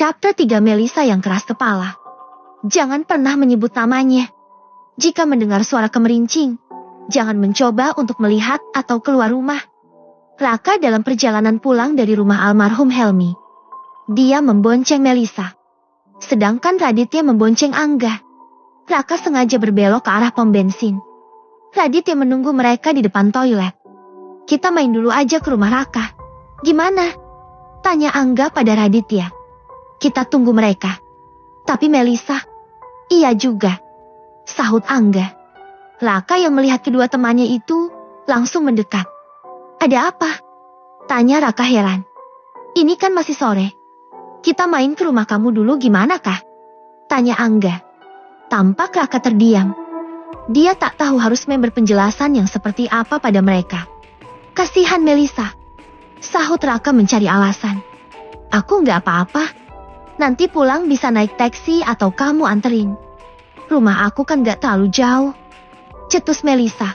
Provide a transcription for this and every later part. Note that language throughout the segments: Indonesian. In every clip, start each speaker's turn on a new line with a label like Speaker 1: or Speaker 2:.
Speaker 1: Chapter 3 Melisa yang keras kepala. Jangan pernah menyebut namanya. Jika mendengar suara kemerincing, jangan mencoba untuk melihat atau keluar rumah. Raka dalam perjalanan pulang dari rumah almarhum Helmi. Dia membonceng Melisa. Sedangkan Raditya membonceng Angga. Raka sengaja berbelok ke arah pom bensin. Raditya menunggu mereka di depan toilet. Kita main dulu aja ke rumah Raka. Gimana? Tanya Angga pada Raditya. Kita tunggu mereka. Tapi Melisa? Iya juga. Sahut Angga. Raka yang melihat kedua temannya itu langsung mendekat. Ada apa? Tanya Raka heran. Ini kan masih sore. Kita main ke rumah kamu dulu gimana kah? Tanya Angga. Tampak Raka terdiam. Dia tak tahu harus memberi penjelasan yang seperti apa pada mereka. Kasihan Melisa. Sahut Raka mencari alasan. Aku nggak apa-apa. Nanti pulang bisa naik taksi atau kamu anterin. Rumah aku kan nggak terlalu jauh. Cetus Melisa.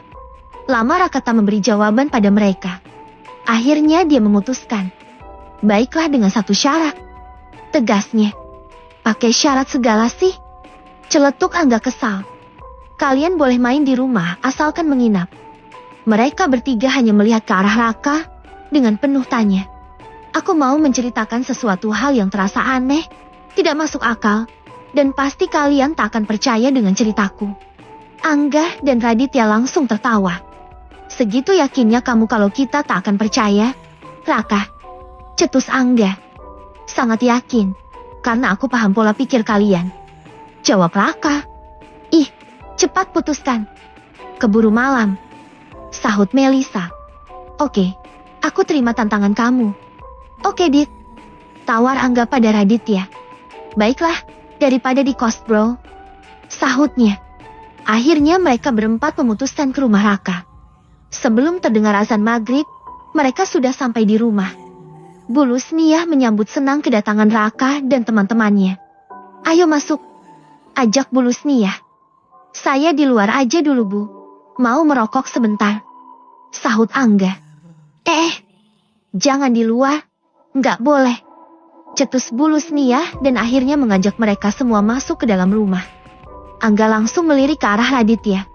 Speaker 1: Lama Raka tak memberi jawaban pada mereka. Akhirnya dia memutuskan. Baiklah dengan satu syarat. Tegasnya. Pakai syarat segala sih? Celetuk Angga kesal. Kalian boleh main di rumah asalkan menginap. Mereka bertiga hanya melihat ke arah Raka dengan penuh tanya. Aku mau menceritakan sesuatu hal yang terasa aneh, tidak masuk akal, dan pasti kalian tak akan percaya dengan ceritaku. Angga dan Raditya langsung tertawa. Segitu yakinnya kamu kalau kita tak akan percaya? Raka. Cetus Angga. Sangat yakin, karena aku paham pola pikir kalian. Jawab Raka. Ih, cepat putuskan. Keburu malam. Sahut Melisa. Oke, aku terima tantangan kamu. Oke Dit. Tawar Angga pada Raditya. Baiklah, daripada di kos bro. Sahutnya. Akhirnya mereka berempat memutuskan ke rumah Raka. Sebelum terdengar azan maghrib, mereka sudah sampai di rumah. Bulu Sniyah menyambut senang kedatangan Raka dan teman-temannya. Ayo masuk. Ajak Bulu Sniyah. Saya di luar aja dulu Bu. Mau merokok sebentar. Sahut Angga. Jangan di luar. Nggak boleh. Cetus Bulu Sniyah dan akhirnya mengajak mereka semua masuk ke dalam rumah. Angga langsung melirik ke arah Raditya.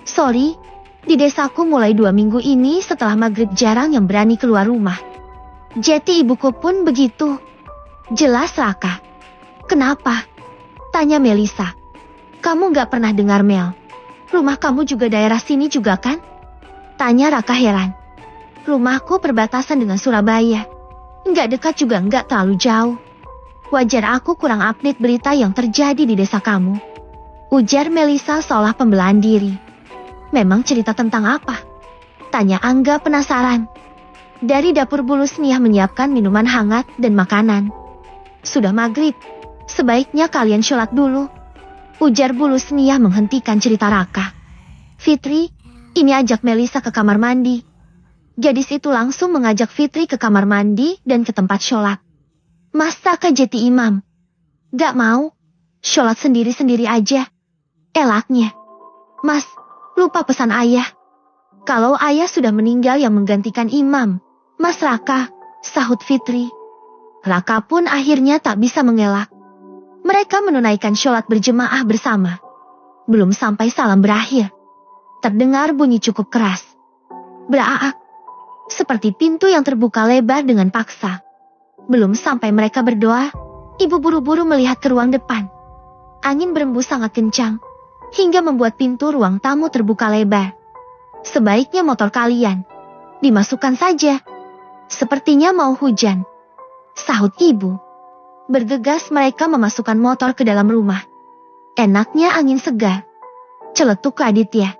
Speaker 1: Sorry, di desaku mulai 2 minggu ini setelah maghrib jarang yang berani keluar rumah. Jadi ibuku pun begitu. Jelas Raka. Kenapa? Tanya Melisa. Kamu gak pernah dengar Mel? Rumah kamu juga daerah sini juga kan? Tanya Raka heran. Rumahku perbatasan dengan Surabaya. Nggak dekat juga nggak terlalu jauh. Wajar aku kurang update berita yang terjadi di desa kamu. Ujar Melisa seolah pembelaan diri. Memang cerita tentang apa? Tanya Angga penasaran. Dari dapur Bulu Sniyah menyiapkan minuman hangat dan makanan. Sudah maghrib. Sebaiknya kalian sholat dulu. Ujar Bulu Sniyah menghentikan cerita Raka. Fitri, ini ajak Melisa ke kamar mandi. Gadis itu langsung mengajak Fitri ke kamar mandi dan ke tempat sholat. Mas Raka jadi imam. Gak mau. Sholat sendiri-sendiri aja. Elaknya. Mas, lupa pesan ayah. Kalau ayah sudah meninggal yang menggantikan imam. Mas Raka, sahut Fitri. Raka pun akhirnya tak bisa mengelak. Mereka menunaikan sholat berjemaah bersama. Belum sampai salam berakhir. Terdengar bunyi cukup keras. Beraak. Seperti pintu yang terbuka lebar dengan paksa. Belum sampai mereka berdoa, ibu buru-buru melihat ke ruang depan. Angin berembus sangat kencang, hingga membuat pintu ruang tamu terbuka lebar. Sebaiknya motor kalian dimasukkan saja. Sepertinya mau hujan. Sahut ibu. Bergegas mereka memasukkan motor ke dalam rumah. Enaknya angin segar. Celetuk Raditya.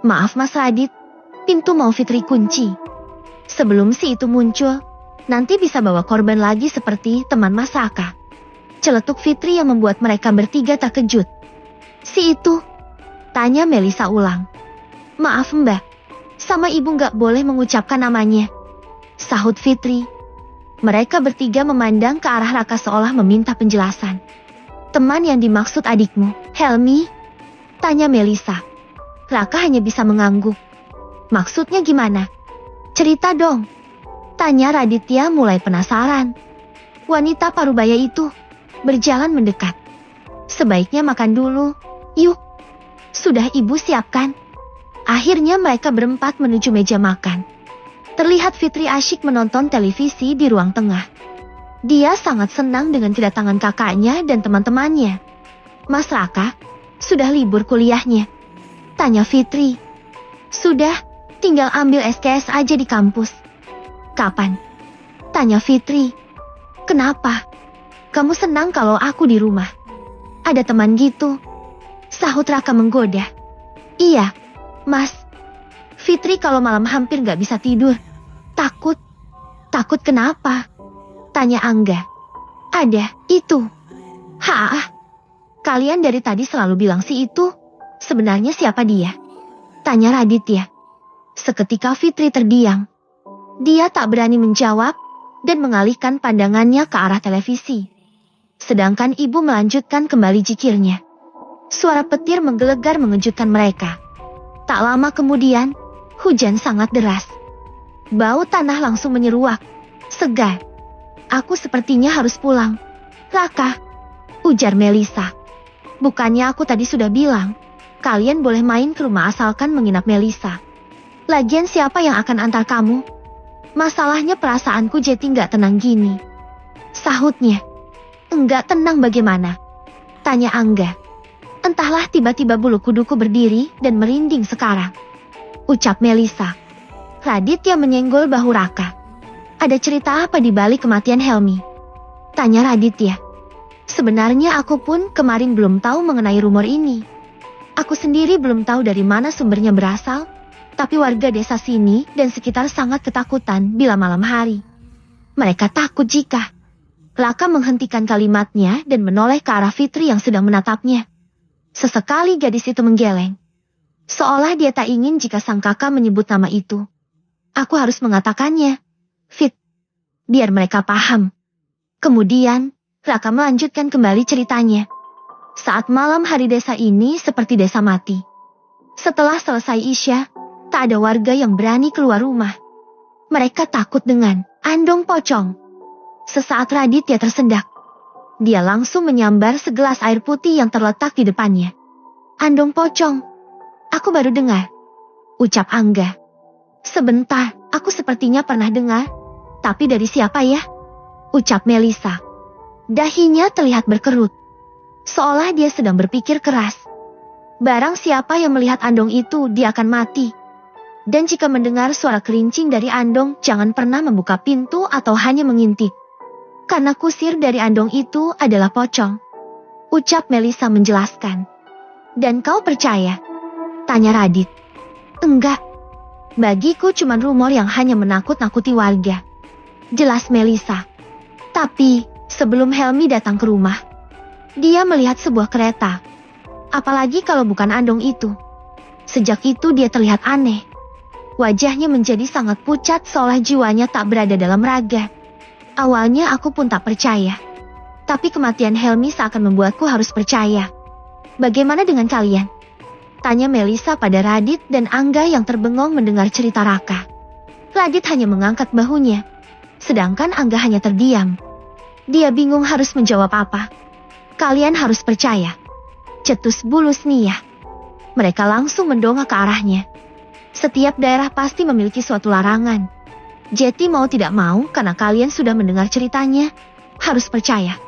Speaker 1: Maaf Mas Radit, pintu mau Fitri kunci. Sebelum si itu muncul, nanti bisa bawa korban lagi seperti teman Mas Raka. Celetuk Fitri yang membuat mereka bertiga terkejut. Si itu? Tanya Melisa ulang. Maaf Mbak, sama ibu gak boleh mengucapkan namanya. Sahut Fitri. Mereka bertiga memandang ke arah Raka seolah meminta penjelasan. Teman yang dimaksud adikmu, Helmi? Tanya Melisa. Raka hanya bisa mengangguk. Maksudnya gimana? Cerita dong. Tanya Raditya mulai penasaran. Wanita parubaya itu, berjalan mendekat. Sebaiknya makan dulu, yuk. Sudah ibu siapkan. Akhirnya mereka berempat menuju meja makan. Terlihat Fitri asyik menonton televisi di ruang tengah. Dia sangat senang dengan kedatangan kakaknya dan teman-temannya. Mas Raka, sudah libur kuliahnya? Tanya Fitri. Sudah, tinggal ambil SKS aja di kampus. Kapan? Tanya Fitri. Kenapa? Kamu senang kalau aku di rumah? Ada teman gitu? Sahut Raka menggoda. Iya, Mas. Fitri kalau malam hampir gak bisa tidur. Takut. Takut kenapa? Tanya Angga. Ada, itu. Hah? Kalian dari tadi selalu bilang si itu. Sebenarnya siapa dia? Tanya Raditya. Seketika Fitri terdiam. Dia tak berani menjawab dan mengalihkan pandangannya ke arah televisi. Sedangkan ibu melanjutkan kembali zikirnya. Suara petir menggelegar mengejutkan mereka. Tak lama kemudian, hujan sangat deras. Bau tanah langsung menyeruak. Segar. Aku sepertinya harus pulang. Raka, ujar Melisa. Bukannya aku tadi sudah bilang, kalian boleh main ke rumah asalkan menginap Melisa. Lagian siapa yang akan antar kamu? Masalahnya perasaanku jadi gak tenang gini. Sahutnya. Enggak tenang bagaimana? Tanya Angga. Entahlah tiba-tiba bulu kuduku berdiri dan merinding sekarang. Ucap Melisa. Raditya menyenggol bahu Raka. Ada cerita apa di balik kematian Helmi? Tanya Raditya. Sebenarnya aku pun kemarin belum tahu mengenai rumor ini. Aku sendiri belum tahu dari mana sumbernya berasal, tapi warga desa sini dan sekitar sangat ketakutan bila malam hari. Mereka takut jika... Raka menghentikan kalimatnya dan menoleh ke arah Fitri yang sedang menatapnya. Sesekali gadis itu menggeleng. Seolah dia tak ingin jika sang kakak menyebut nama itu. Aku harus mengatakannya. Fit. Biar mereka paham. Kemudian, Raka melanjutkan kembali ceritanya. Saat malam hari desa ini seperti desa mati. Setelah selesai Isya, tak ada warga yang berani keluar rumah. Mereka takut dengan andong pocong. Sesaat Raditya tersendak. Dia langsung menyambar segelas air putih yang terletak di depannya. Andong pocong. Aku baru dengar. Ucap Angga. Sebentar, aku sepertinya pernah dengar. Tapi dari siapa ya? Ucap Melisa. Dahinya terlihat berkerut. Seolah dia sedang berpikir keras. Barang siapa yang melihat andong itu, dia akan mati. Dan jika mendengar suara kerincing dari andong, jangan pernah membuka pintu atau hanya mengintip. Karena kusir dari andong itu adalah pocong. Ucap Melisa menjelaskan. Dan kau percaya? Tanya Radit. Enggak. Bagiku cuma rumor yang hanya menakut-nakuti warga. Jelas Melisa. Tapi, sebelum Helmi datang ke rumah, dia melihat sebuah kereta. Apalagi kalau bukan andong itu. Sejak itu dia terlihat aneh. Wajahnya menjadi sangat pucat seolah jiwanya tak berada dalam raga. Awalnya aku pun tak percaya. Tapi kematian Helmi seakan membuatku harus percaya. Bagaimana dengan kalian? Tanya Melisa pada Radit dan Angga yang terbengong mendengar cerita Raka. Radit hanya mengangkat bahunya. Sedangkan Angga hanya terdiam. Dia bingung harus menjawab apa. Kalian harus percaya. Cetus bulus nih ya. Mereka langsung mendongak ke arahnya. Setiap daerah pasti memiliki suatu larangan. Jadi mau tidak mau karena kalian sudah mendengar ceritanya, harus percaya.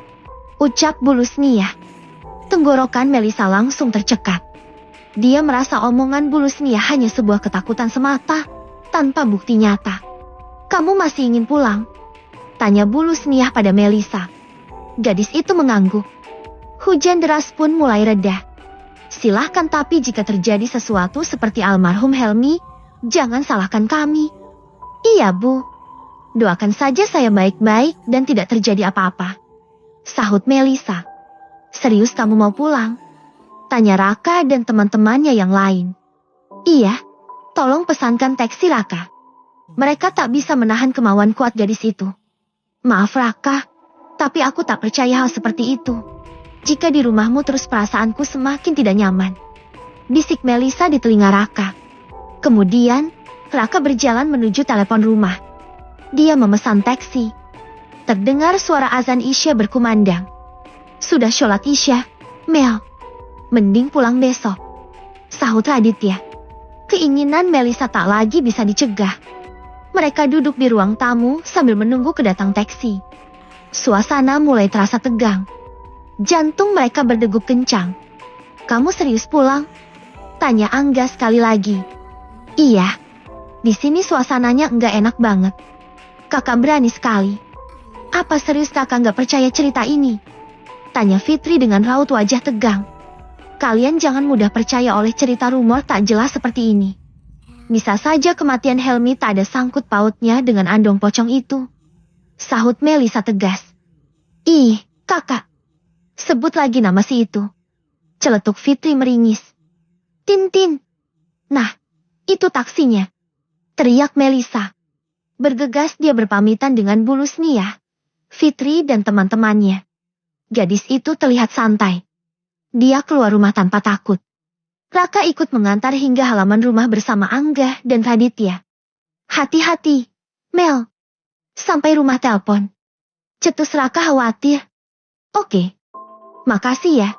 Speaker 1: Ucap bulus nih ya. Tenggorokan Melisa langsung tercekat. Dia merasa omongan bulus nih ya hanya sebuah ketakutan semata, tanpa bukti nyata. Kamu masih ingin pulang? Tanya bulus nih ya pada Melisa. Gadis itu mengangguk. Hujan deras pun mulai reda. Silahkan tapi jika terjadi sesuatu seperti almarhum Helmi, jangan salahkan kami. Iya Bu. Doakan saja saya baik-baik dan tidak terjadi apa-apa. Sahut Melisa. Serius kamu mau pulang? Tanya Raka dan teman-temannya yang lain. Iya, tolong pesankan taksi Raka. Mereka tak bisa menahan kemauan kuat gadis itu. Maaf Raka, tapi aku tak percaya hal seperti itu. Jika di rumahmu terus perasaanku semakin tidak nyaman. Bisik Melisa di telinga Raka. Kemudian, Raka berjalan menuju telepon rumah. Dia memesan taksi. Terdengar suara azan Isya berkumandang. Sudah sholat Isya, Mel. Mending pulang besok, sahut Raditya. Keinginan Melisa tak lagi bisa dicegah. Mereka duduk di ruang tamu sambil menunggu kedatang taksi. Suasana mulai terasa tegang. Jantung mereka berdegup kencang. Kamu serius pulang? Tanya Angga sekali lagi. Iya. Di sini suasananya enggak enak banget. Kakak berani sekali. Apa serius kakak nggak percaya cerita ini? Tanya Fitri dengan raut wajah tegang. Kalian jangan mudah percaya oleh cerita rumor tak jelas seperti ini. Bisa saja kematian Helmi tak ada sangkut pautnya dengan Andong Pocong itu. Sahut Melisa tegas. Ih, kakak. Sebut lagi nama si itu. Celetuk Fitri meringis. Tintin. Nah, itu taksinya. Teriak Melisa. Bergegas dia berpamitan dengan Bu Lusnia, Fitri dan teman-temannya. Gadis itu terlihat santai. Dia keluar rumah tanpa takut. Raka ikut mengantar hingga halaman rumah bersama Angga dan Raditya. Hati-hati, Mel. Sampai rumah telepon. Cetus Raka khawatir. Oke. Makasih ya.